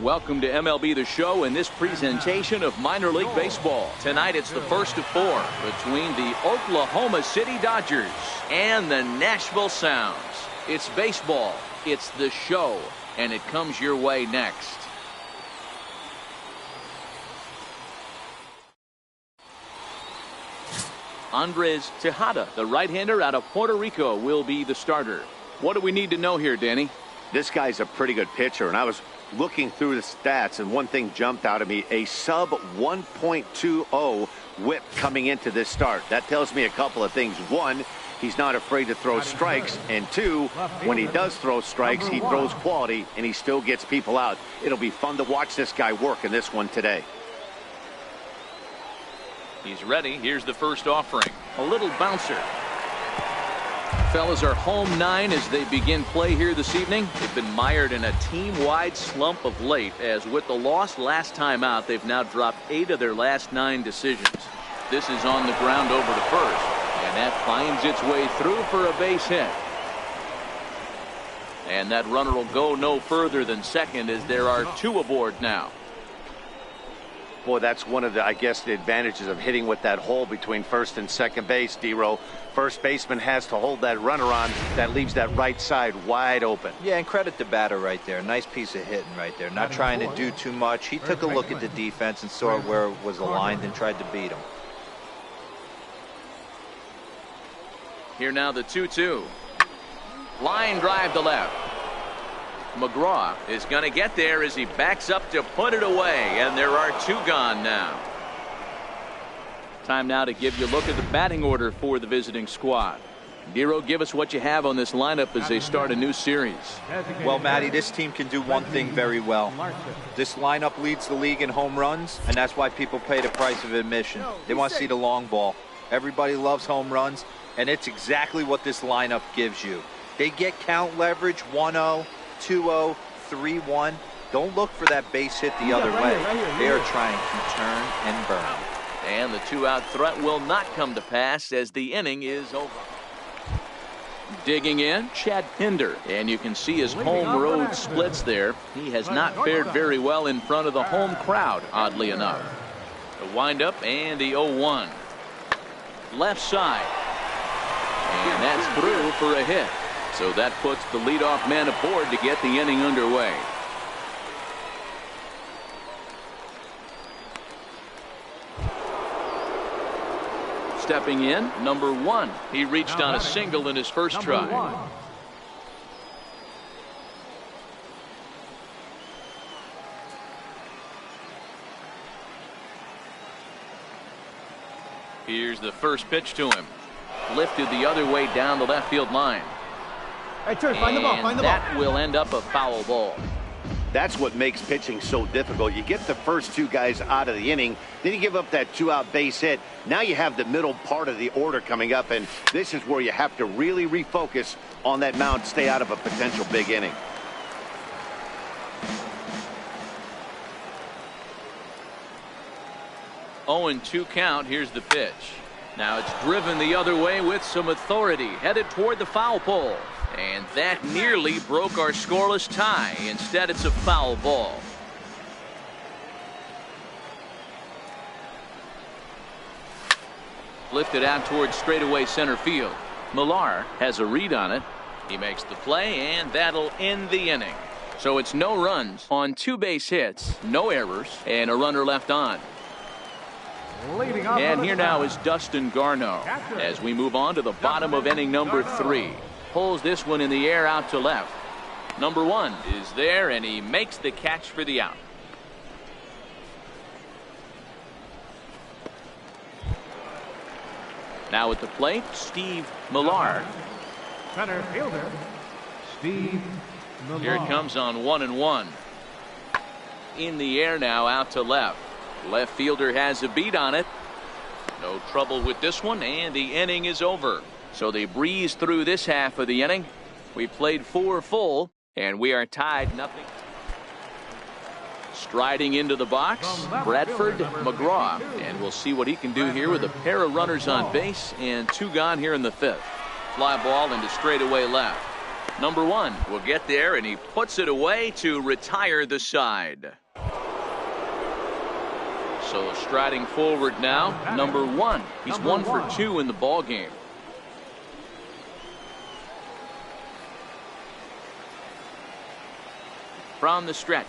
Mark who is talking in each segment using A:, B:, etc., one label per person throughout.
A: Welcome to MLB The Show in this presentation of minor league baseball. Tonight it's the first of four between the Oklahoma City Dodgers and the Nashville Sounds. It's baseball, it's the show, and it comes your way next. Andres Tejada, the right-hander out of Puerto Rico, will be the starter. What do we need to know here, Danny?
B: This guy's a pretty good pitcher, and I was looking through the stats, and one thing jumped out at me: a sub 1.20 whip coming into this start. That tells me a couple of things. One, he's not afraid to throw strikes, and two, when he does throw strikes, he throws quality, and he still gets people out. It'll be fun to watch this guy work in this one today.
A: He's ready. Here's the first offering. A little bouncer. Fellas are home 9 as they begin play here this evening. They've been mired in a team-wide slump of late, as with the loss last time out, they've now dropped 8 of their last 9 decisions. This is on the ground over to first, and that finds its way through for a base hit. And that runner will go no further than second, as there are 2 aboard now.
B: Boy, that's one of the, I guess, the advantages of hitting with that hole between first and second base, D-Row. First baseman has to hold that runner on. That leaves that right side wide open.
C: Yeah, and credit the batter right there. Nice piece of hitting right there. Not trying to do too much. He took a look at the defense and saw where it was aligned and tried to beat him.
A: Here now the 2-2. Line drive to left. McGraw is going to get there as he backs up to put it away, and there are 2 gone now. Time now to give you a look at the batting order for the visiting squad. Dero, give us what you have on this lineup as they start a new series.
C: Well, Matty, this team can do one thing very well. This lineup leads the league in home runs, and that's why people pay the price of admission. They want to see the long ball. Everybody loves home runs, and it's exactly what this lineup gives you. They get count leverage 1-0. 2-0, 3-1. Don't look for that base hit the other way. They are trying to turn and burn.
A: And the 2-out threat will not come to pass as the inning is over. Digging in, Chad Pinder, and you can see his home road splits there. He has not fared very well in front of the home crowd, oddly enough. The windup and the 0-1. Left side. And that's through for a hit. So that puts the leadoff man aboard to get the inning underway. Stepping in, number 1. He reached on a single in his first try. Here's the first pitch to him. Lifted the other way down the left field line.
D: Find the ball,
A: that will end up a foul ball.
B: That's what makes pitching so difficult. You get the first 2 guys out of the inning, then you give up that 2-out base hit. Now you have the middle part of the order coming up, and this is where you have to really refocus on that mound, stay out of a potential big inning.
A: Oh, and 2 count. Here's the pitch. Now it's driven the other way with some authority, headed toward the foul pole. And that nearly broke our scoreless tie. Instead, it's a foul ball. Lifted out towards straightaway center field. Millar has a read on it. He makes the play, and that'll end the inning. So it's no runs on 2 base hits, no errors, and a runner left on. And here now is Dustin Garneau as we move on to the bottom of inning number 3. Pulls this one in the air out to left. Number 1 is there, and he makes the catch for the out. Now at the plate, Steve Millar.
D: Center fielder, Steve Millar.
A: Here it comes on 1-1. In the air now out to left. Left fielder has a beat on it. No trouble with this one, and the inning is over. So they breeze through this half of the inning. We played 4 full, and we are tied 0. Striding into the box, Bradford McGraw, and we'll see what he can do here with a pair of runners on base and 2 gone here in the 5th. Fly ball into straightaway left. Number 1 will get there, and he puts it away to retire the side. So striding forward now, number 1. He's 1 for 2 in the ball game. From the stretch.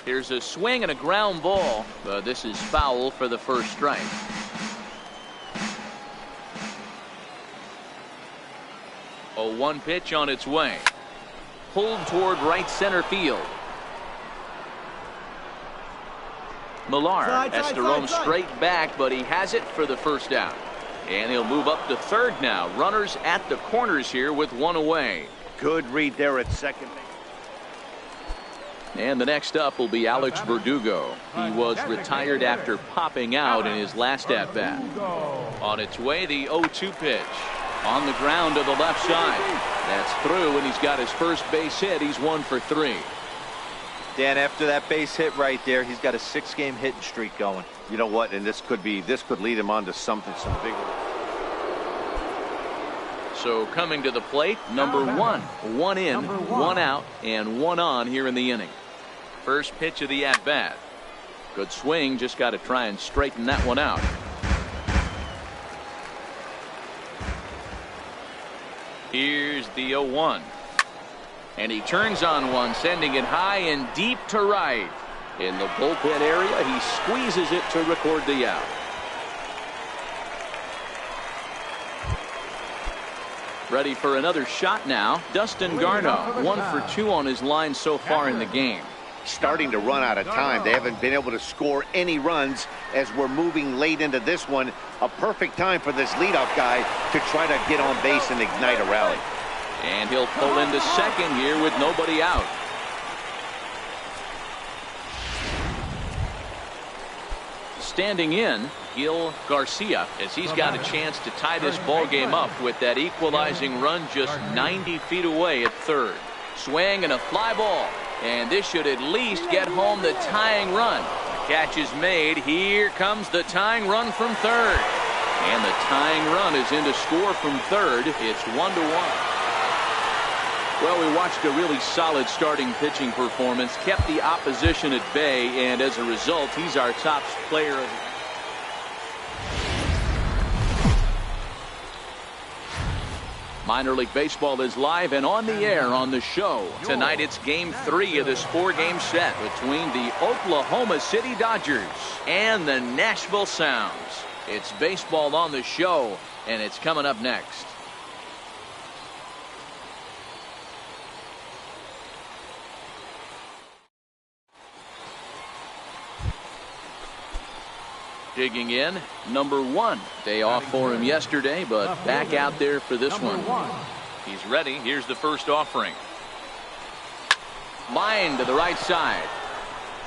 A: Here's a swing and a ground ball, but this is foul for the first strike. A 1 pitch on its way. Pulled toward right center field. Millar has to roam straight back, but he has it for the first out. And he'll move up to third now. Runners at the corners here with 1 away.
B: Good read there at second.
A: And the next up will be Alex Verdugo. He was retired after popping out in his last at-bat. On its way, the 0-2 pitch. On the ground to the left side. That's through, and he's got his first base hit. He's 1 for 3.
C: Dan, after that base hit right there, he's got a 6-game hitting streak going.
B: You know what? And this could lead him on to some bigger.
A: So coming to the plate, number 1. 1 in, 1 out, and 1 on here in the inning. First pitch of the at-bat. Good swing, just got to try and straighten that one out. Here's the 0-1. And he turns on one, sending it high and deep to right. In the bullpen area, he squeezes it to record the out. Ready for another shot now. Dustin Garneau, 1 for 2 on his line so far in the game.
B: Starting to run out of time. They haven't been able to score any runs as we're moving late into this one. A perfect time for this leadoff guy to try to get on base and ignite a rally.
A: And he'll pull into second here with nobody out. Standing in, Gil Garcia, as he's got a chance to tie this ball game up with that equalizing run just 90 feet away at third. Swing and a fly ball. And this should at least get home the tying run. The catch is made. Here comes the tying run from third. And the tying run is in to score from third. It's 1-1. Well, we watched a really solid starting pitching performance, kept the opposition at bay, and as a result, he's our top player of the game. Minor League Baseball is live and on the air on the show. Tonight it's game 3 of this 4-game set between the Oklahoma City Dodgers and the Nashville Sounds. It's baseball on the show, and it's coming up next. Digging in, number 1. Day off for him yesterday, but back out there for this one. He's ready. Here's the first offering. Line to the right side.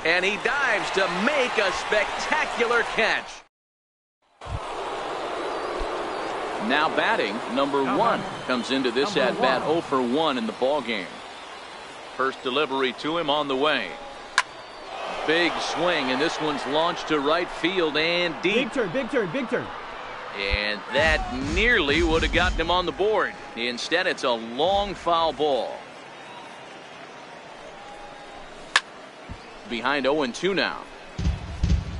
A: And he dives to make a spectacular catch. Now batting, number 1 comes into this at-bat 0 for 1 in the ball game. First delivery to him on the way. Big swing, and this one's launched to right field and deep.
D: Big turn, big turn, big turn.
A: And that nearly would have gotten him on the board. Instead, it's a long foul ball. Behind 0-2 now.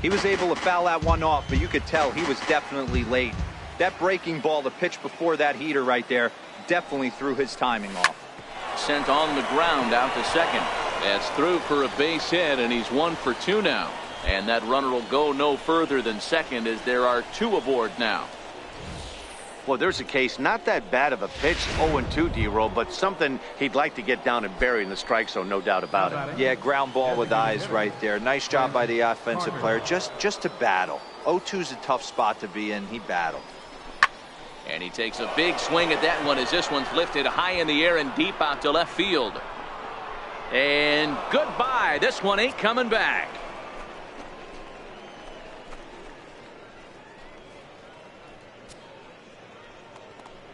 C: He was able to foul that one off, but you could tell he was definitely late. That breaking ball, the pitch before that heater right there, definitely threw his timing off.
A: Sent on the ground out to second. That's through for a base hit, and he's 1 for 2 now. And that runner will go no further than second as there are 2 aboard now.
B: Well, there's a case, not that bad of a pitch, 0-2, D-roll, but something he'd like to get down and bury in the strike zone, no doubt about it.
C: Yeah, ground ball with eyes right there. Nice job by the offensive player, just to battle. 0-2's a tough spot to be in. He battled.
A: And he takes a big swing at that one as this one's lifted high in the air and deep out to left field. And goodbye. This one ain't coming back.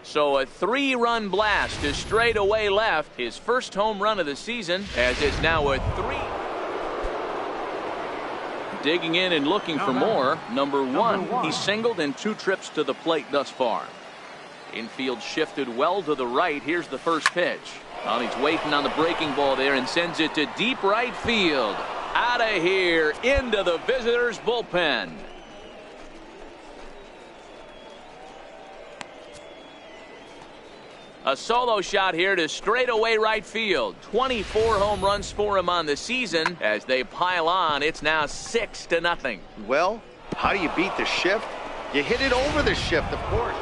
A: So a 3-run blast to straightaway left. His first home run of the season, as it's now a 3. Digging in and looking for more. Number 1. He singled in 2 trips to the plate thus far. Infield shifted well to the right. Here's the first pitch. Well, he's waiting on the breaking ball there and sends it to deep right field. Out of here into the visitors' bullpen. A solo shot here to straightaway right field. 24 home runs for him on the season. As they pile on, it's now 6-0.
B: Well, how do you beat the shift? You hit it over the shift, of course.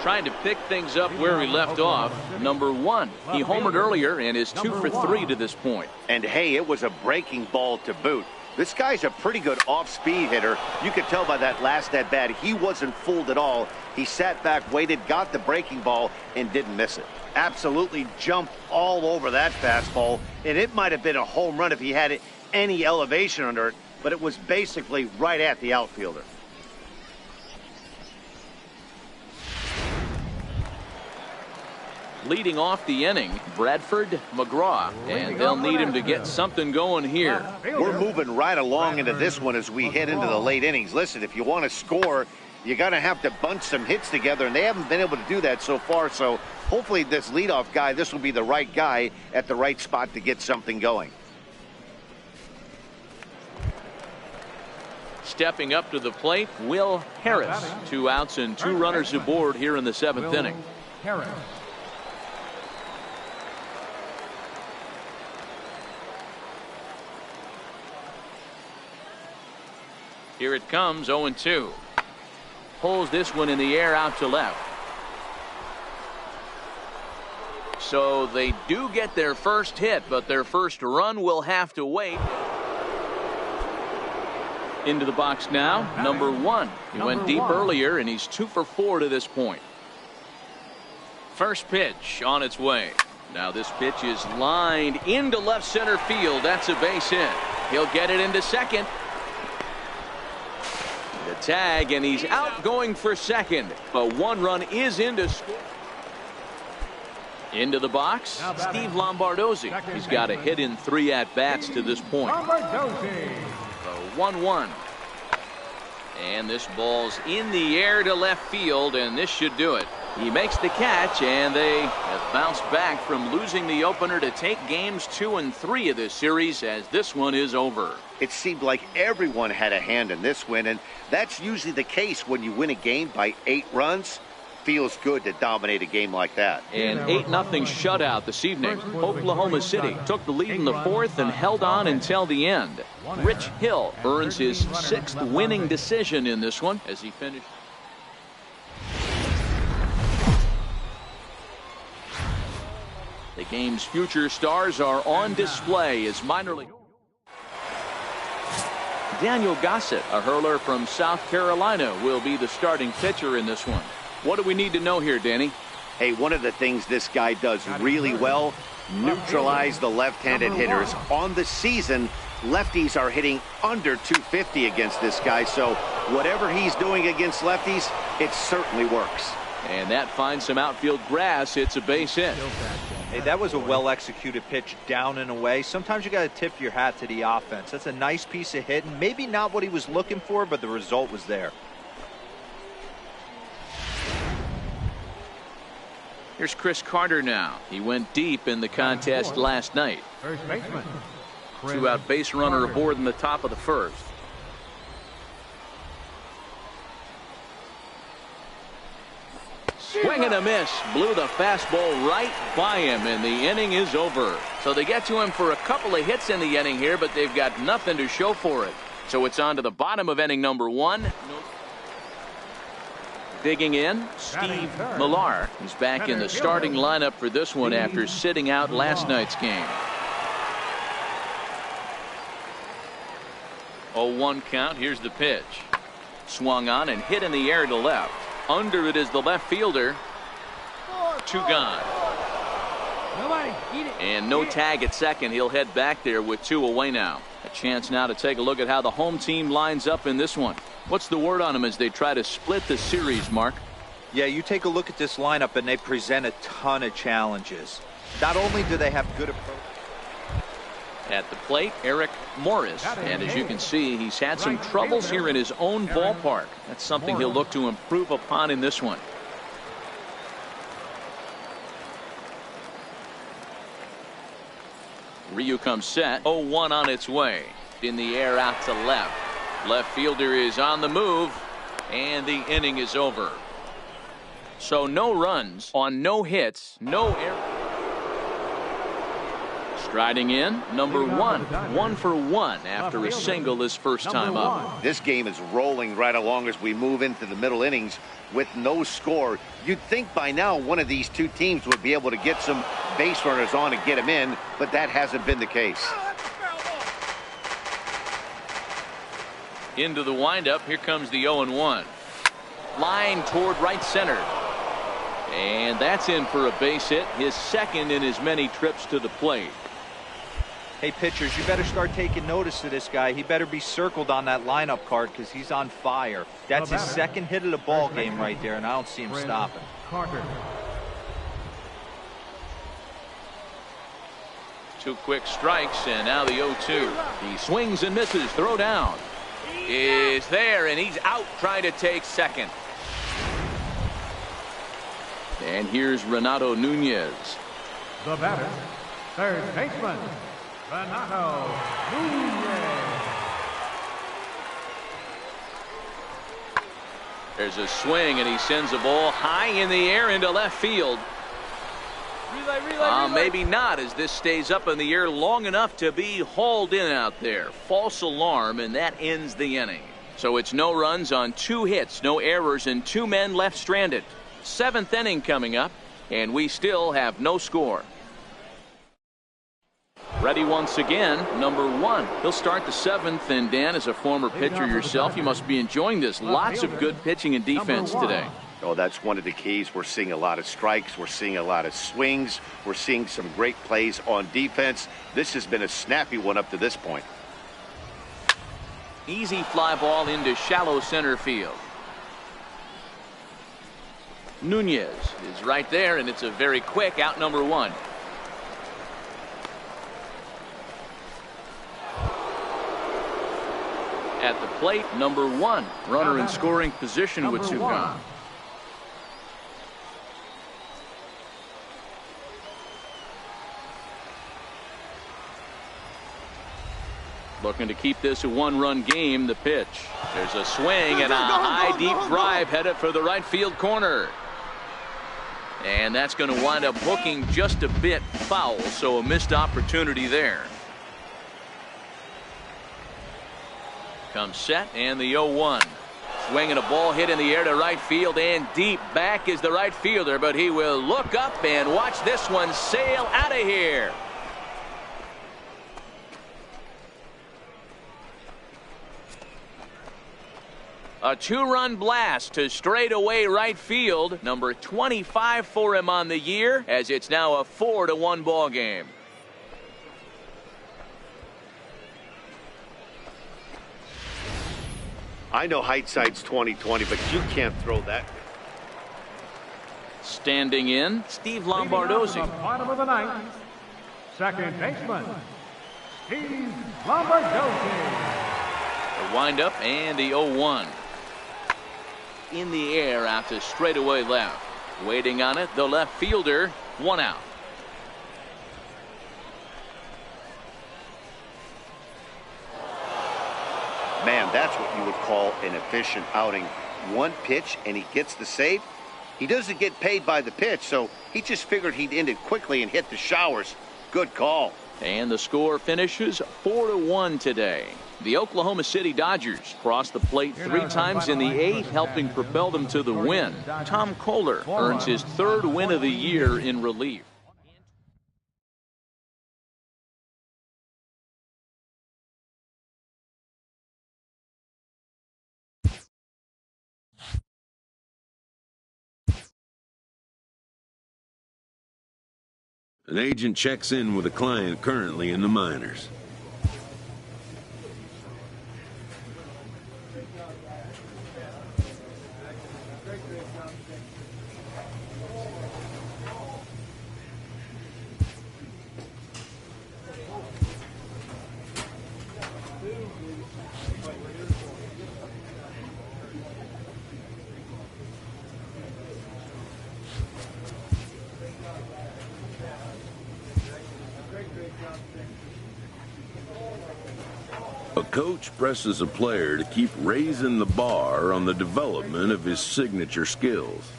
A: Trying to pick things up where he left off. Number 1. He homered earlier and is 2 for 3 to this point.
B: And hey, it was a breaking ball to boot. This guy's a pretty good off-speed hitter. You could tell by that last at-bat he wasn't fooled at all. He sat back, waited, got the breaking ball, and didn't miss it. Absolutely jumped all over that fastball, and it might have been a home run if he had any elevation under it, but it was basically right at the outfielder.
A: Leading off the inning, Bradford, McGraw, and they'll need him to get something going here.
B: We're moving right along into this one as we head into the late innings. Listen, if you want to score, you're going to have to bunch some hits together, and they haven't been able to do that so far. So hopefully this leadoff guy, this will be the right guy at the right spot to get something going.
A: Stepping up to the plate, Will Harris. 2 outs and 2 runners aboard here in the 7th inning.
D: Harris.
A: Here it comes, 0-2. Pulls this one in the air out to left. So they do get their first hit, but their first run will have to wait. Into the box now, number 1. He went deep earlier, and he's 2 for 4 to this point. First pitch on its way. Now this pitch is lined into left center field. That's a base hit. He'll get it into second. The tag, and he's out going for second. But 1 run is into score. Into the box, Steve Lombardozzi. He's got a hit in 3 at-bats to this point. 1-1. And this ball's in the air to left field, and this should do it. He makes the catch, and they have bounced back from losing the opener to take games 2 and 3 of this series, as this one is over.
B: It seemed like everyone had a hand in this win, and that's usually the case when you win a game by 8 runs. Feels good to dominate a game like that.
A: An 8-0 shutout this evening. Oklahoma City took the lead in the 4th and held on until the end. Rich Hill earns his 6th winning decision in this one as he finished. The game's future stars are on display as minor league. Daniel Gossett, a hurler from South Carolina, will be the starting pitcher in this one. What do we need to know here, Danny?
B: Hey, one of the things this guy does really well, neutralize the left-handed hitters. On the season, lefties are hitting under 250 against this guy, so whatever he's doing against lefties, it certainly works.
A: And that finds some outfield grass. It's a base hit.
C: Hey, that was a well-executed pitch down and away. Sometimes you got to tip your hat to the offense. That's a nice piece of hitting. Maybe not what he was looking for, but the result was there.
A: Here's Chris Carter now. He went deep in the contest last night.
D: First baseman.
A: 2-out base runner aboard in the top of the 1st. Swing and a miss. Blew the fastball right by him, and the inning is over. So they get to him for a couple of hits in the inning here, but they've got nothing to show for it. So it's on to the bottom of inning number 1. Digging in, Steve Millar. He's back in the starting lineup for this one after sitting out last night's game. 0-1 count. Here's the pitch. Swung on and hit in the air to left. Under it is the left fielder. 2 gone. And no tag at second. He'll head back there with 2 away now. A chance now to take a look at how the home team lines up in this one. What's the word on them as they try to split the series, Mark?
C: Yeah, you take a look at this lineup, and they present a ton of challenges. Not only do they have good approach.
A: At the plate, Eric Morris. And as you can see, he's had some troubles here in his own ballpark. That's something he'll look to improve upon in this one. Ryu comes set. 0-1 on its way. In the air out to left. Left fielder is on the move. And the inning is over. So no runs on no hits, no errors. Striding in, number 1. 1 for 1 after a single his first time up.
B: This game is rolling right along as we move into the middle innings with no score. You'd think by now one of these two teams would be able to get some base runners on and get them in, but that hasn't been the case.
A: Into the windup, here comes the 0-1. Line toward right center. And that's in for a base hit, his second in as many trips to the plate.
C: Hey, pitchers, you better start taking notice of this guy. He better be circled on that lineup card because he's on fire. That's his second hit of the ball game right there, and I don't see him stopping.
A: Two quick strikes, and now the 0-2. He swings and misses. Throw down is there, and he's out trying to take second. And here's Renato Nunez.
D: The batter, third baseman, Renato Nunez.
A: There's a swing, and he sends a ball high in the air into left field. Relay. Maybe not, as this stays up in the air long enough to be hauled in out there. False alarm, and that ends the inning. So it's no runs on 2 hits, no errors, and 2 men left stranded. 7th inning coming up, and we still have no score. Ready once again, number 1. He'll start the 7th, and Dan, as a former pitcher yourself, you must be enjoying this. Lots of good pitching and defense today.
B: Oh, that's one of the keys. We're seeing a lot of strikes. We're seeing a lot of swings. We're seeing some great plays on defense. This has been a snappy one up to this point.
A: Easy fly ball into shallow center field. Nunez is right there, and it's a very quick out, number 1. At the plate, number 1. Runner in scoring position with 2 gone. Looking to keep this a 1-run game. The pitch. There's a swing and a high deep drive headed for the right field corner. And that's going to wind up hooking just a bit foul, so a missed opportunity there. Comes set, and the 0-1. Swinging a ball hit in the air to right field, and deep back is the right fielder, but he will look up and watch this one sail out of here. A 2-run blast to straightaway right field. Number 25 for him on the year, as it's now a 4-1 ball game.
B: I know hindsight's 20/20, but you can't throw that.
A: Standing in, Steve Lombardozzi.
D: Bottom of the 9th, second baseman, Steve Lombardozzi.
A: The windup and the 0-1. In the air out to straightaway left. Waiting on it, the left fielder. 1 out.
B: Man, that's what you would call an efficient outing. 1 pitch, and he gets the save. He doesn't get paid by the pitch, so he just figured he'd end it quickly and hit the showers. Good call.
A: And the score finishes 4-1 today. The Oklahoma City Dodgers crossed the plate 3 times in the 8th, helping propel them to the win. Tom Kohler earns his 3rd win of the year in relief.
E: An agent checks in with a client currently in the minors. A coach presses a player to keep raising the bar on the development of his signature skills.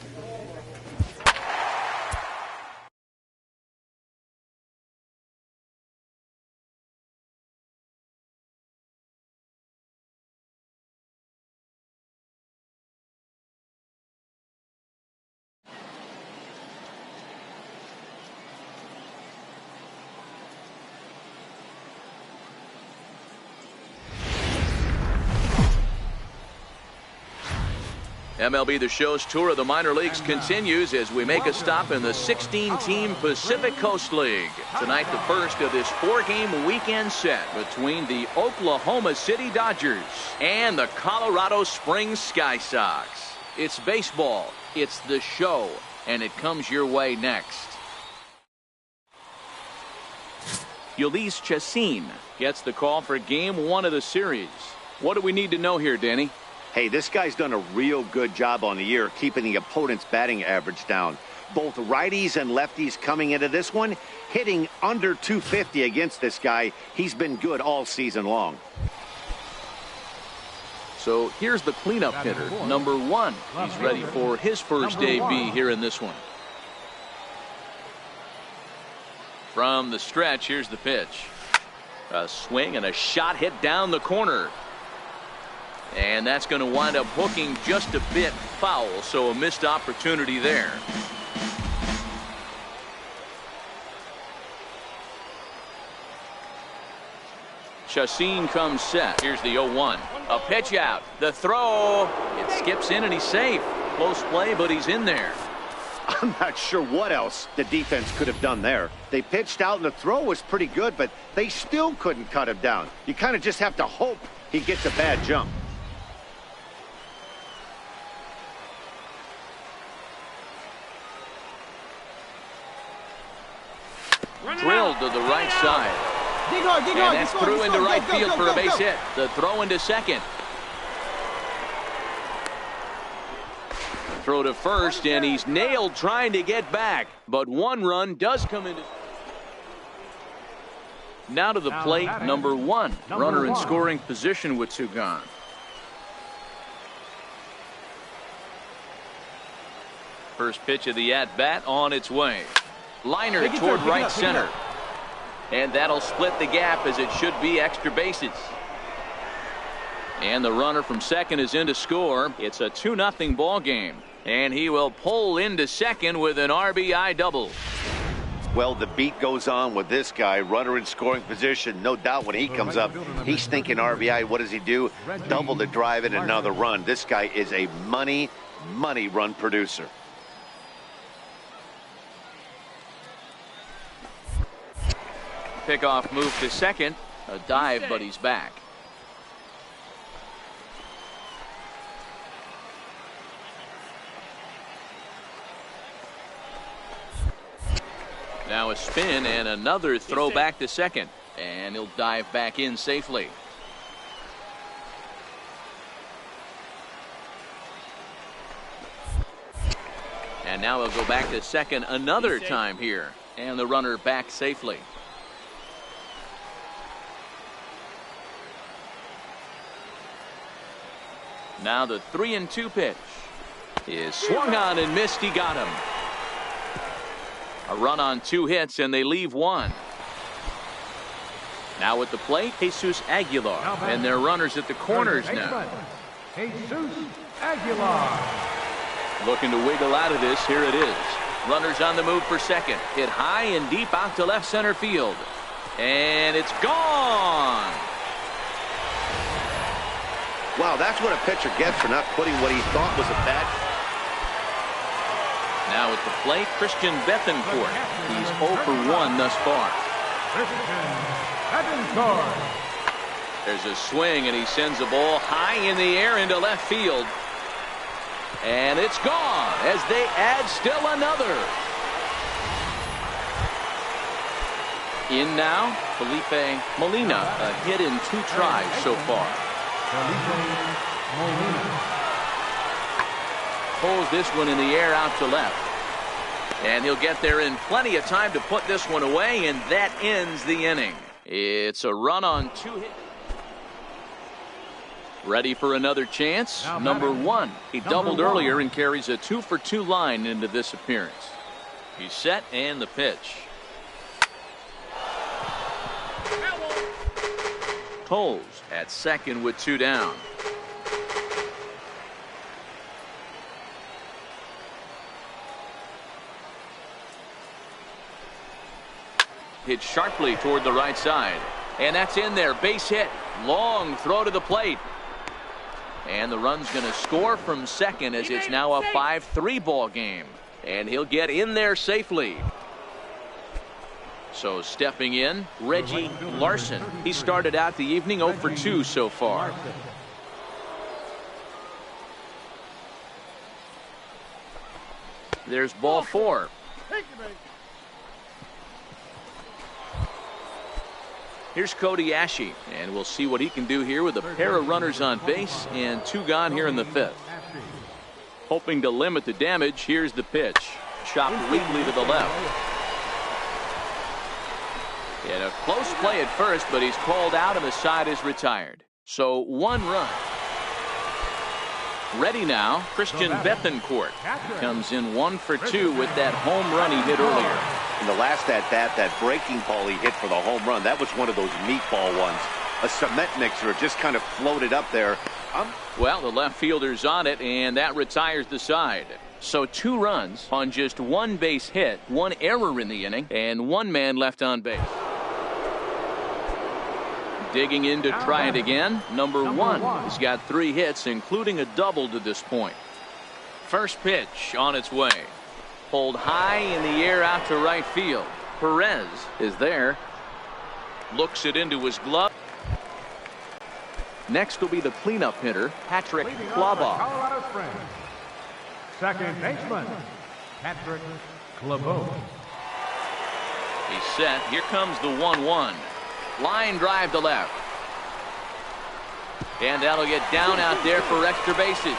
A: MLB The Show's tour of the minor leagues continues as we make a stop in the 16-team Pacific Coast League. Tonight, the first of this 4-game weekend set between the Oklahoma City Dodgers and the Colorado Springs Sky Sox. It's baseball, it's the show, and it comes your way next. Ulysses Chacin gets the call for Game 1 of the series. What do we need to know here, Danny?
B: Hey, this guy's done a real good job on the year keeping the opponent's batting average down. Both righties and lefties coming into this one, hitting under 250 against this guy. He's been good all season long.
A: So here's the cleanup hitter, number 1. He's ready for his first debut here in this one. From the stretch, here's the pitch. A swing and a shot hit down the corner. And that's going to wind up hooking just a bit foul, so a missed opportunity there. Chacin comes set. Here's the 0-1. A pitch out. The throw. It skips in and he's safe. Close play, but he's in there.
B: I'm not sure what else the defense could have done there. They pitched out and the throw was pretty good, but they still couldn't cut him down. You kind of just have to hope he gets a bad jump.
A: Drilled to the right side. And that's through into right field for a base hit. The throw into second. Throw to first, and he's nailed trying to get back. But one run does come into. Now to the plate, number 1. Runner in scoring position with 2 gone. First pitch of the at-bat on its way. Liner toward right center. And that'll split the gap as it should be extra bases. And the runner from second is in to score. It's a 2-0 ball game. And he will pull into second with an RBI double.
B: Well, the beat goes on with this guy, runner in scoring position. No doubt when he comes up, he's thinking RBI. What does he do? Double to drive in another run. This guy is a money run producer.
A: Pickoff move to second. A dive, but he's back. Now a spin and another throw back to second. And he'll dive back in safely. And now he'll go back to second another time here. And the runner back safely. Now the 3-2 pitch is swung on and missed. He got him. A run on 2 hits and they leave 1. Now at the plate, Jesus Aguilar, and their runners at the corners now.
D: Jesus Aguilar.
A: Looking to wiggle out of this. Here it is. Runners on the move for second. Hit high and deep out to left center field. And it's gone.
B: Wow, that's what a pitcher gets for not putting what he thought was a bad.
A: Now at the plate, Christian Bethancourt. He's 0 for 1 thus far. There's a swing, and he sends the ball high in the air into left field. And it's gone as they add still another. In now, Felipe Molina, a hit in 2 tries so far. Pulls this one in the air out to left. And he'll get there in plenty of time to put this one away, and that ends the inning. It's a run on 2 hits. Ready for another chance? Number 1. He doubled earlier and carries a 2-for-2 line into this appearance. He's set, and the pitch. Toles at second with 2 down. Hit sharply toward the right side. And that's in there. Base hit. Long throw to the plate. And the run's going to score from second as it's now a 5-3 ball game. And he'll get in there safely. So stepping in, Reggie Larson. He started out the evening 0 for 2 so far. There's ball 4. Here's Cody Ashe, and we'll see what he can do here with a pair of runners on base and 2 gone here in the 5th. Hoping to limit the damage, here's the pitch. Chopped weakly to the left. And a close play at first, but he's called out and the side is retired. So 1 run. Ready now, Christian Bethancourt. Comes in 1 for 2 with that home run he hit earlier.
B: In the last at-bat, that breaking ball he hit for the home run, that was one of those meatball ones. A cement mixer just kind of floated up there.
A: Well, the left fielder's on it, and that retires the side. So 2 runs on just 1 base hit, 1 error in the inning, and 1 man left on base. Digging in to try it again, number 1. He's got 3 hits, including a double to this point. First pitch on its way. Pulled high in the air out to right field. Perez is there. Looks it into his glove. Next will be the cleanup hitter, Patrick Klabaugh.
D: Colorado Springs. Second baseman, Patrick Klabaugh.
A: He's set. Here comes the 1-1. Line drive to left. And that'll get down out there for extra bases.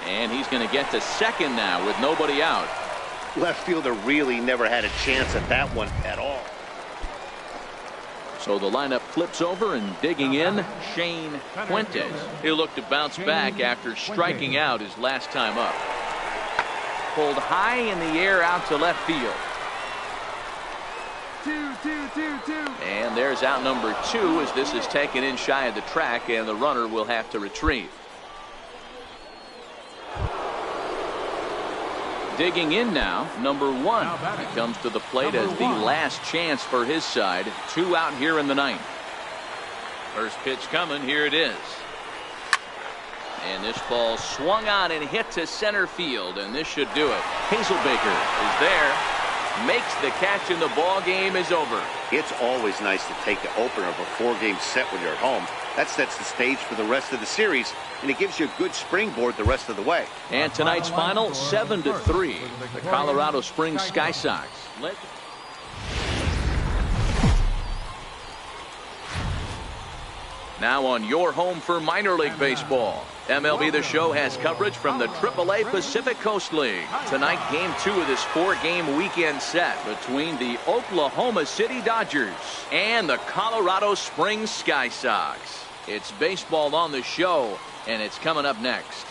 A: And he's going to get to second now with nobody out.
B: Left fielder really never had a chance at that one at all.
A: So the lineup flips over, and digging in, Shane Fuentes. He'll look to bounce back after striking out his last time up. Pulled high in the air out to left field. And there's out number 2 as this is taken in shy of the track, and the runner will have to retrieve. Digging in now, number 1. He comes to the plate as the last chance for his side. 2 out here in the 9th. First pitch coming, here it is. And this ball swung on and hit to center field, and this should do it. Hazelbaker is there. Makes the catch, and the ball game is over.
B: It's always nice to take the opener of a 4-game set when you're at home. That sets the stage for the rest of the series, and it gives you a good springboard the rest of the way.
A: And tonight's final, 7-3. The Colorado Springs Sky Sox. Now on your home for minor league baseball. MLB The Show has coverage from the AAA Pacific Coast League. Tonight, game 2 of this 4-game weekend set between the Oklahoma City Dodgers and the Colorado Springs Sky Sox. It's baseball on the show, and it's coming up next.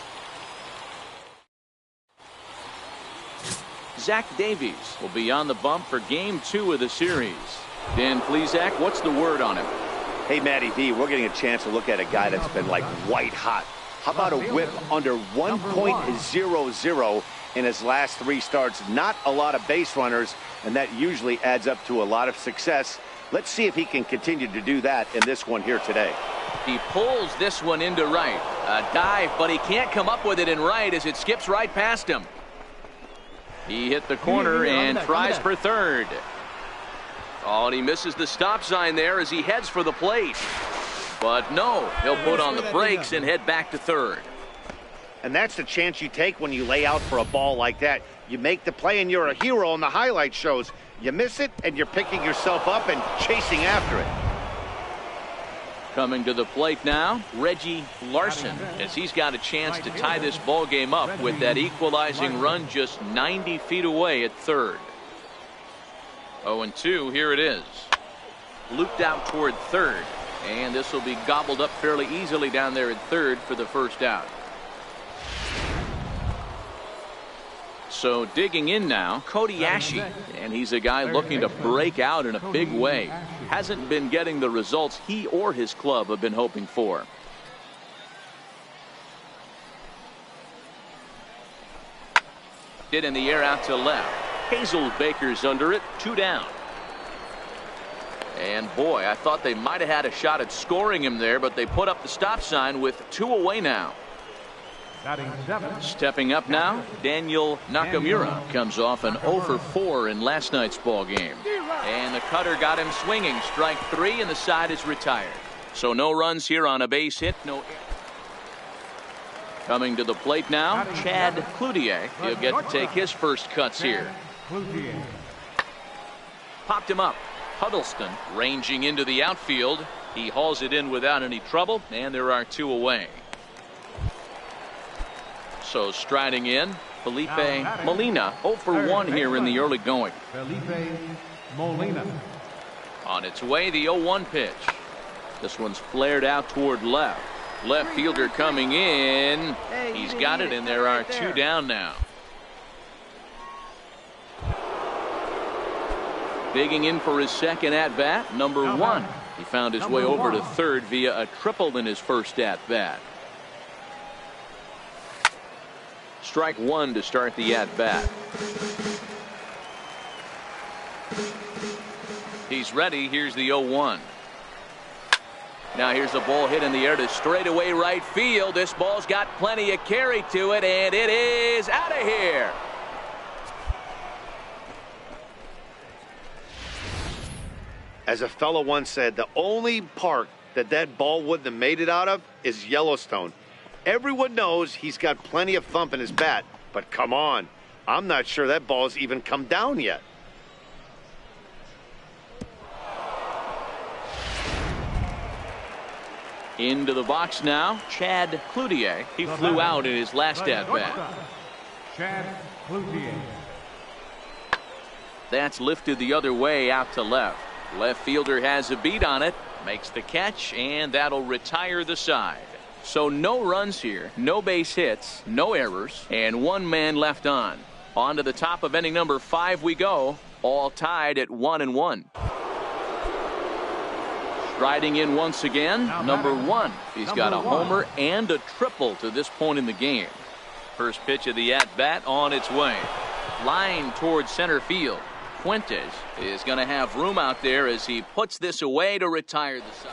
A: Zach Davies will be on the bump for game 2 of the series. Dan Plesac, what's the word on him?
B: Hey, Matty D, we're getting a chance to look at a guy that's been like white hot. How about a whip under 1.00 in his last 3 starts? Not a lot of base runners, and that usually adds up to a lot of success. Let's see if he can continue to do that in this one here today.
A: He pulls this one into right. A dive, but he can't come up with it in right as it skips right past him. He hit the corner and tries for third. Oh, and he misses the stop sign there as he heads for the plate. But no, he'll put on the brakes and head back to third.
B: And that's the chance you take when you lay out for a ball like that. You make the play and you're a hero on the highlight shows. You miss it and you're picking yourself up and chasing after it.
A: Coming to the plate now, Reggie Larson, as he's got a chance to tie this ball game up with that equalizing run just 90 feet away at third. 0-2, here it is. Looped out toward third, and this will be gobbled up fairly easily down there at third for the first out. So digging in now, Cody Ashe, and he's a guy looking to break out in a big way. Hasn't been getting the results he or his club have been hoping for. Hit in the air out to left. Hazelbaker's under it, 2 down. And boy, I thought they might have had a shot at scoring him there, but they put up the stop sign with 2 away now. Stepping up now, Daniel Nakamura comes off an 0 for 4 in last night's ball game. And the cutter got him swinging. Strike 3, and the side is retired. So no runs here on a base hit. No. Coming to the plate now, Chad Cloutier. He'll get to take his first cuts here. Popped him up. Huddleston ranging into the outfield. He hauls it in without any trouble, and there are 2 away. So striding in, Felipe Molina, 0 for 1 here in the early going.
D: Felipe Molina.
A: On its way, the 0-1 pitch. This one's flared out toward left. Left fielder coming in. He's got it, and there are 2 down now. Digging in for his second at-bat, number 1. He found his way over to third via a triple in his first at-bat. Strike 1 to start the at-bat. He's ready. Here's the 0-1. Now here's the ball hit in the air to straightaway right field. This ball's got plenty of carry to it, and it is out of here.
B: As a fellow once said, the only park that ball wouldn't have made it out of is Yellowstone. Everyone knows he's got plenty of thump in his bat, but come on. I'm not sure that ball's even come down yet.
A: Into the box now, Chad Cloutier. He flew out in his last at-bat.
D: Chad Cloutier.
A: That's lifted the other way out to left. Left fielder has a beat on it, makes the catch, and that'll retire the side. So no runs here, no base hits, no errors, and 1 man left on. On to the top of inning number 5 we go, all tied at 1-1. Striding in once again, number 1. He's got a homer and a triple to this point in the game. First pitch of the at-bat on its way. Line towards center field. Fuentes is going to have room out there as he puts this away to retire the side.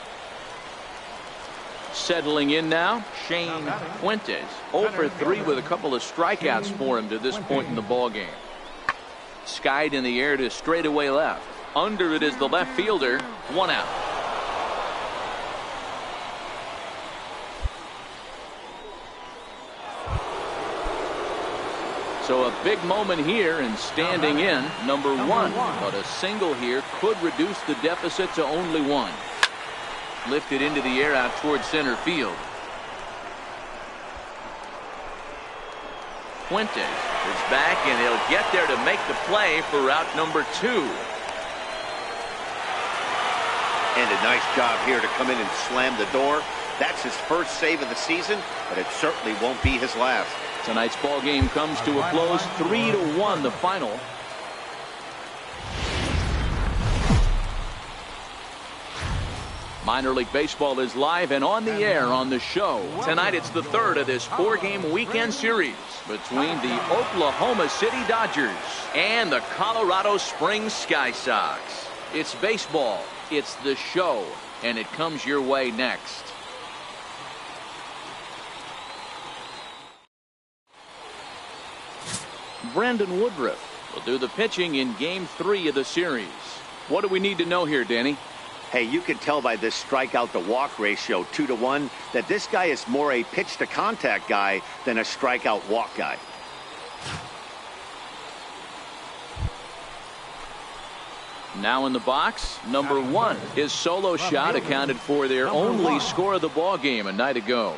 A: Settling in now, Shane Fuentes. 0 for 3 with a couple of strikeouts for him to this point in the ball game. Skied in the air to straightaway left. Under it is the left fielder. 1 out. So a big moment here and standing in, number 1. But a single here could reduce the deficit to only 1. Lifted into the air out towards center field. Fuentes is back, and he'll get there to make the play for out number 2.
B: And a nice job here to come in and slam the door. That's his first save of the season, but it certainly won't be his last.
A: Tonight's ball game comes to a close, 3-1 the final. Minor League Baseball is live and on the air on the show. Tonight it's the 3rd of this 4-game weekend series between the Oklahoma City Dodgers and the Colorado Springs Sky Sox. It's baseball, it's the show, and it comes your way next. Brandon Woodruff will do the pitching in Game 3 of the series. What do we need to know here, Danny?
B: Hey, you can tell by this strikeout to walk ratio 2-1 that this guy is more a pitch to contact guy than a strikeout walk guy.
A: Now in the box, number 1. His solo shot accounted for their only score of the ball game a night ago.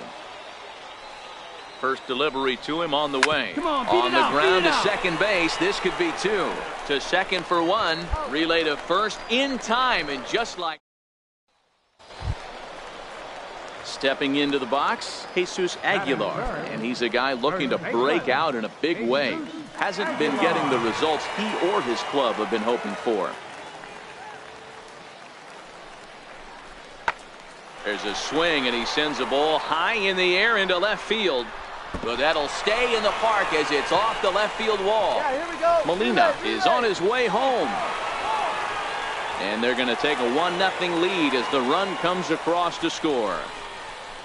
A: First delivery to him on the way. On the ground to second base. This could be 2. To second for 1. Relay to first in time, and just like. Stepping into the box, Jesus Aguilar, and he's a guy looking to break out in a big way. Hasn't been getting the results he or his club have been hoping for. There's a swing, and he sends a ball high in the air into left field. But that'll stay in the park as it's off the left field wall.
F: Yeah, here we go.
A: Molina is on his way home. And they're going to take a 1-0 lead as the run comes across to score.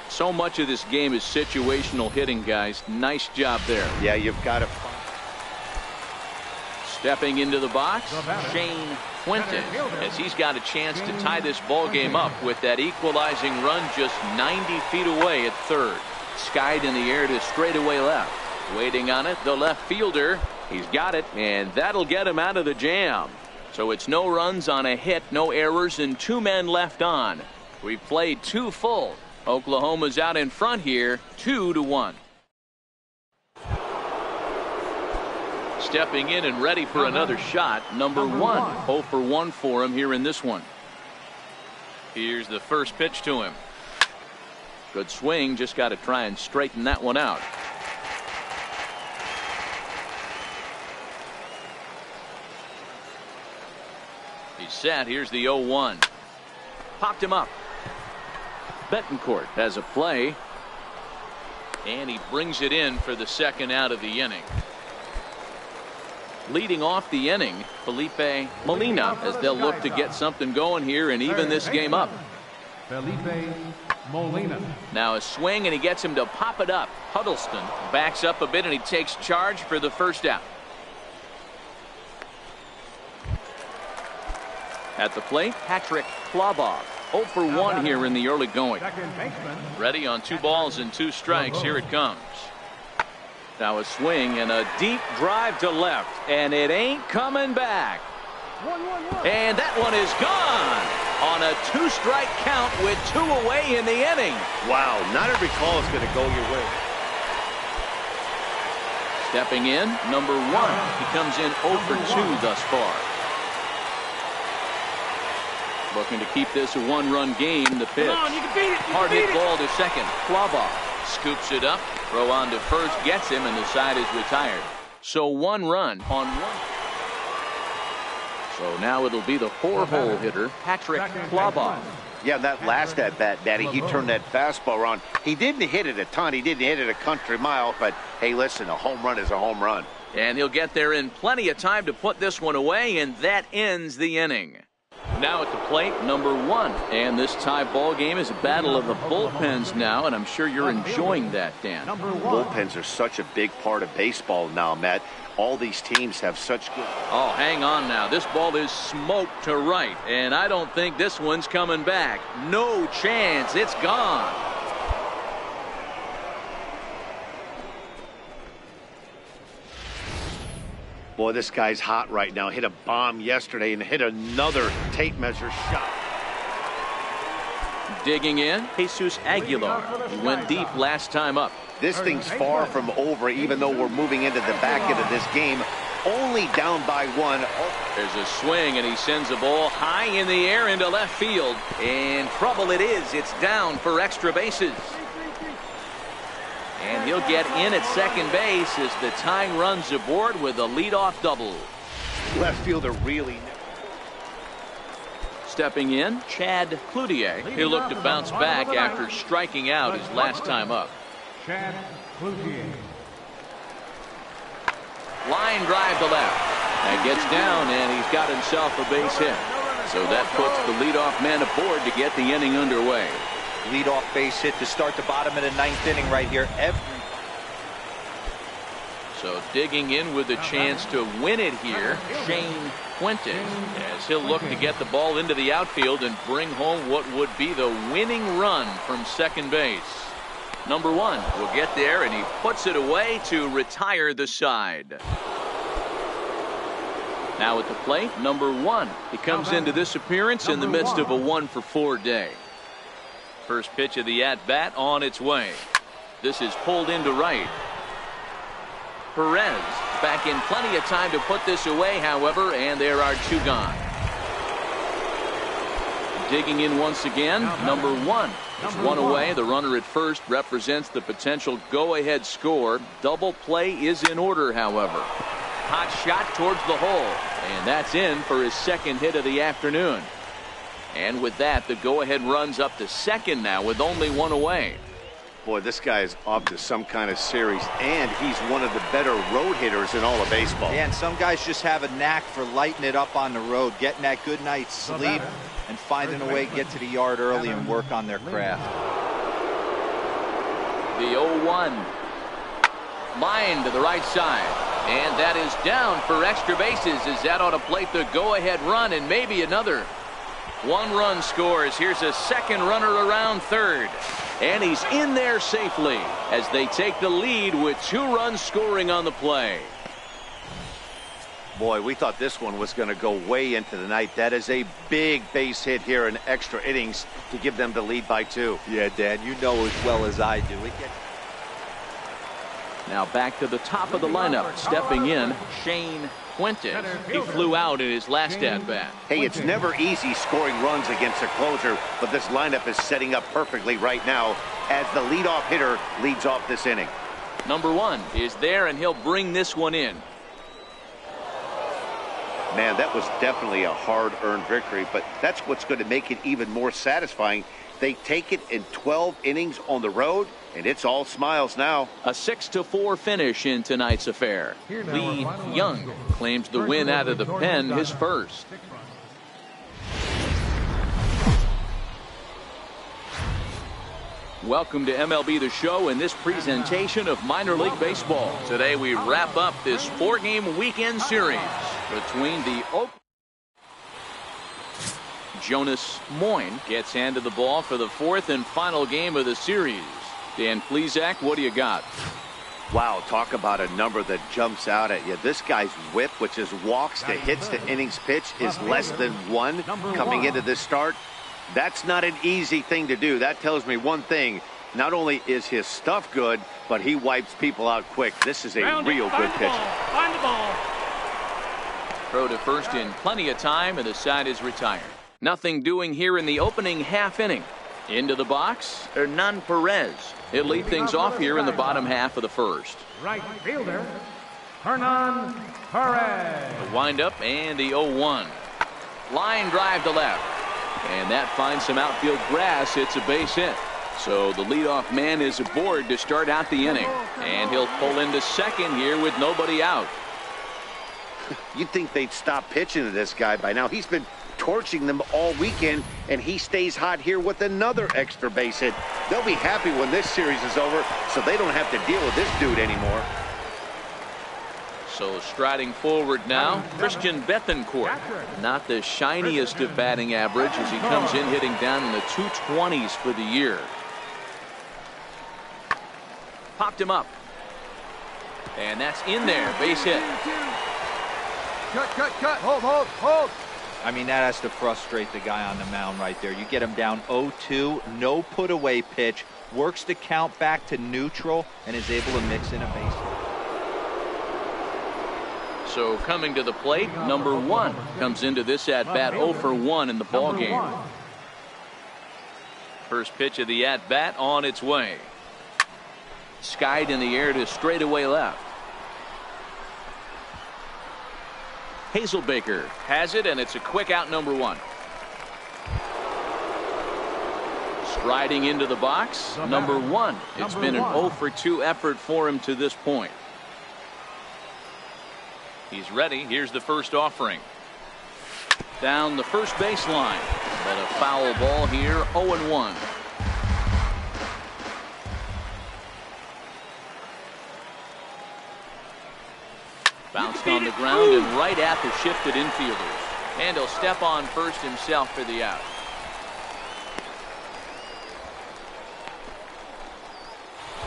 A: So much of this game is situational hitting, guys. Nice job there.
B: Yeah, you've got to.
A: Stepping into the box, Shane Quinton, as he's got a chance to tie this ball game up with that equalizing run just 90 feet away at third. Skied in the air to straightaway left. Waiting on it, the left fielder. He's got it, and that'll get him out of the jam. So it's no runs on a hit, no errors, and 2 men left on. We've played 2 full. Oklahoma's out in front here, 2-1. Stepping in and ready for another shot, number 1. 0 for 1 for him here in this one. Here's the first pitch to him. Good swing, just got to try and straighten that one out. He's set. Here's the 0-1. Popped him up. Betancourt has a play. And he brings it in for the second out of the inning. Leading off the inning, Felipe Molina, as they'll look to get something going here and even this game up.
D: Felipe Molina.
A: Now a swing, and he gets him to pop it up. Huddleston backs up a bit, and he takes charge for the first out. At the plate, Patrick Chlobov. 0 for 1 here in the early going. Ready on 2 balls and 2 strikes. Here it comes. Now a swing and a deep drive to left, and it ain't coming back. And that one is gone on a 2-strike count with 2 away in the inning.
B: Wow, not every call is going to go your way.
A: Stepping in, number 1. He comes in 0 for 2 thus far. Looking to keep this a 1-run game. The pitch. Hard hit ball to second. Chlobov scoops it up. Throw on to first, gets him, and the side is retired. So 1 run on 1. So now it'll be the 4-hole hitter, Patrick Chlobov.
B: Yeah, that last at bat, Daddy, he turned that fastball around. He didn't hit it a ton. He didn't hit it a country mile. But, hey, listen, a home run is a home run.
A: And he'll get there in plenty of time to put this one away, and that ends the inning. Now at the plate, number 1. And this tie ball game is a battle of the bullpens now, and I'm sure you're enjoying that, Dan.
B: Bullpens are such a big part of baseball now, Matt. All these teams have such good.
A: Oh, hang on now. This ball is smoked to right, and I don't think this one's coming back. No chance. It's gone.
B: Boy, this guy's hot right now. Hit a bomb yesterday and hit another tape measure shot.
A: Digging in, Jesus Aguilar. He went deep last time up.
B: This thing's far from over, even though we're moving into the back end of this game. Only down by 1.
A: There's a swing, and he sends a ball high in the air into left field. And trouble it is. It's down for extra bases. And he'll get in at second base as the tying runs aboard with a leadoff double.
B: Left fielder really.
A: Stepping in, Chad Cloutier. He'll look to bounce back after striking out his last time up.
D: Chad Cloutier.
A: Line drive to left. That gets down, and he's got himself a base hit. So that puts the leadoff man aboard to get the inning underway.
C: Leadoff base hit to start the bottom of the 9th inning right here.
A: So digging in with a chance to win it here, Shane Quinton, as he'll look to get the ball into the outfield and bring home what would be the winning run from second base. Number 1 will get there, and he puts it away to retire the side. Now at the plate, number 1. He comes into this appearance in the midst of a 1-for-4 day. First pitch of the at-bat on its way. This is pulled into right. Perez back in plenty of time to put this away, however, and there are 2 gone. Digging in once again, number 1. There's 1 away. The runner at first represents the potential go-ahead score. Double play is in order, however. Hot shot towards the hole, and that's in for his 2nd hit of the afternoon. And with that, the go-ahead runs up to 2nd now with only 1 away.
B: Boy, this guy is off to some kind of series, and he's one of the better road hitters in all of baseball.
C: Yeah, and some guys just have a knack for lighting it up on the road, getting that good night's sleep, and finding a way to get to the yard early and work on their craft.
A: The 0-1. Line to the right side. And that is down for extra bases as that ought to plate the go-ahead run and maybe another. 1 run scores. Here's a 2nd runner around 3rd. And he's in there safely as they take the lead with 2 runs scoring on the play.
B: Boy, we thought this one was going to go way into the night. That is a big base hit here in extra innings to give them the lead by 2.
C: Yeah, Dan, you know as well as I do.
A: Now back to the top of the lineup. Stepping in, Shane Fuentes. He flew out in his last at-bat.
B: Hey, it's never easy scoring runs against a closer, but this lineup is setting up perfectly right now as the leadoff hitter leads off this inning.
A: Number 1 is there, and he'll bring this one in.
B: Man, that was definitely a hard-earned victory, but that's what's going to make it even more satisfying. They take it in 12 innings on the road, and it's all smiles now.
A: A 6-4 finish in tonight's affair. Lee Young claims the win out of the pen, his first. Welcome to MLB The Show and this presentation of minor league baseball. Today we wrap up this 4-game weekend series between the Jonas Moyne gets handed the ball for the 4th and final game of the series. Dan Plesac, what do you got?
B: Wow, talk about a number that jumps out at you. This guy's whip, which is walks to hits to innings pitch, is less than 1 coming into this start. That's not an easy thing to do. That tells me one thing. Not only is his stuff good, but he wipes people out quick. This is a real good pitcher.
A: Find the ball. Throw to first in plenty of time, and the side is retired. Nothing doing here in the opening half inning. Into the box, Hernan Perez. He'll lead things off here in the bottom half of the first.
D: Right fielder, Hernan Perez.
A: The windup and the 0-1. Line drive to left. And that finds some outfield grass. It's a base hit. So the leadoff man is aboard to start out the inning. And he'll pull into 2nd here with nobody out.
B: You'd think they'd stop pitching to this guy by now. He's been torching them all weekend, and he stays hot here with another extra base hit. They'll be happy when this series is over, so they don't have to deal with this dude anymore.
A: So striding forward now, Christian Bethancourt. Not the shiniest of batting average as he comes in hitting down in the 220s for the year. Popped him up. And that's in there, base hit.
C: Cut, hold. I mean, that has to frustrate the guy on the mound right there. You get him down 0-2, no put away pitch, works the count back to neutral, and is able to mix in a base hit.
A: So coming to the plate, number 1 comes into this at-bat 0-for-1 in the ballgame. First pitch of the at-bat on its way. Skied in the air to straightaway left. Hazelbaker has it, and it's a quick out, number 1. Striding into the box, number 1. It's been an 0-for-2 effort for him to this point. He's ready. Here's the first offering. Down the first baseline. But a foul ball here, 0-1. Bounced on the ground and right at the shifted infielders. And he'll step on first himself for the out.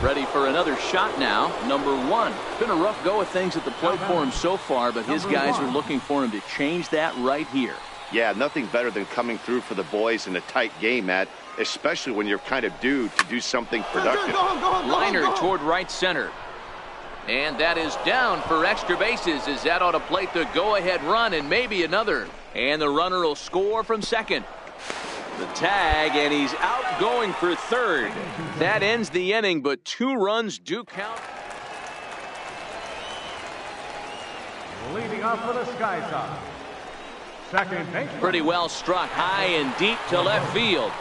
A: Ready for another shot now. Number 1. Been a rough go of things at the plate for him so far, but his guys are looking for him to change that right here.
B: Yeah, nothing better than coming through for the boys in a tight game, Matt, especially when you're kind of due to do something productive.
A: Liner toward right center. And that is down for extra bases as that ought to plate the go-ahead run and maybe another. And the runner will score from second. The tag, and he's out going for third. That ends the inning, but 2 runs do count.
D: Leading off for the Sky Sox, second baseman.
A: Pretty well struck high and deep to left field.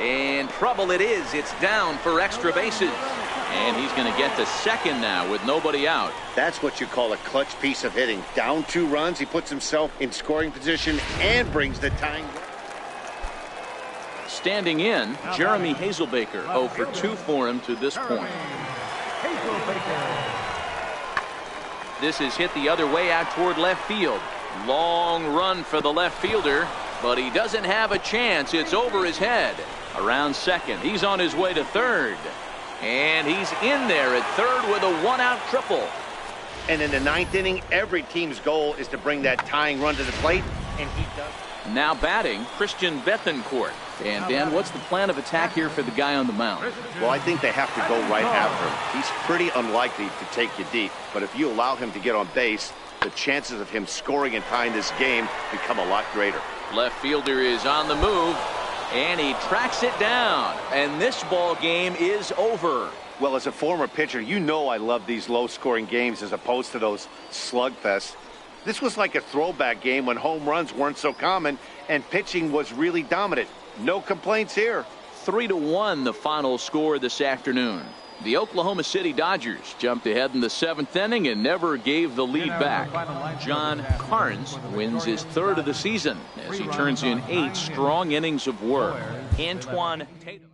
A: And trouble it is. It's down for extra bases. And he's going to get to second now with nobody out.
B: That's what you call a clutch piece of hitting. Down 2 runs, he puts himself in scoring position and brings the tying.
A: Standing in, Jeremy Hazelbaker, 0 for 2 for him to this point. This is hit the other way out toward left field. Long run for the left fielder, but he doesn't have a chance. It's over his head. Around second, he's on his way to third. And he's in there at third with a 1-out triple.
B: And in the 9th inning, every team's goal is to bring that tying run to the plate, and he does.
A: Now batting, Christian Bethancourt. And Dan, what's the plan of attack here for the guy on the mound?
B: Well, I think they have to go right after him. He's pretty unlikely to take you deep, but if you allow him to get on base, the chances of him scoring and tying this game become a lot greater.
A: Left fielder is on the move. And he tracks it down. And this ball game is over.
B: Well, as a former pitcher, you know I love these low-scoring games as opposed to those slugfests. This was like a throwback game when home runs weren't so common and pitching was really dominant. No complaints here.
A: 3-1 the final score this afternoon. The Oklahoma City Dodgers jumped ahead in the 7th inning and never gave the lead back. John Carnes wins his 3rd of the season as he turns in 8 strong innings of work. Antoine Tatum.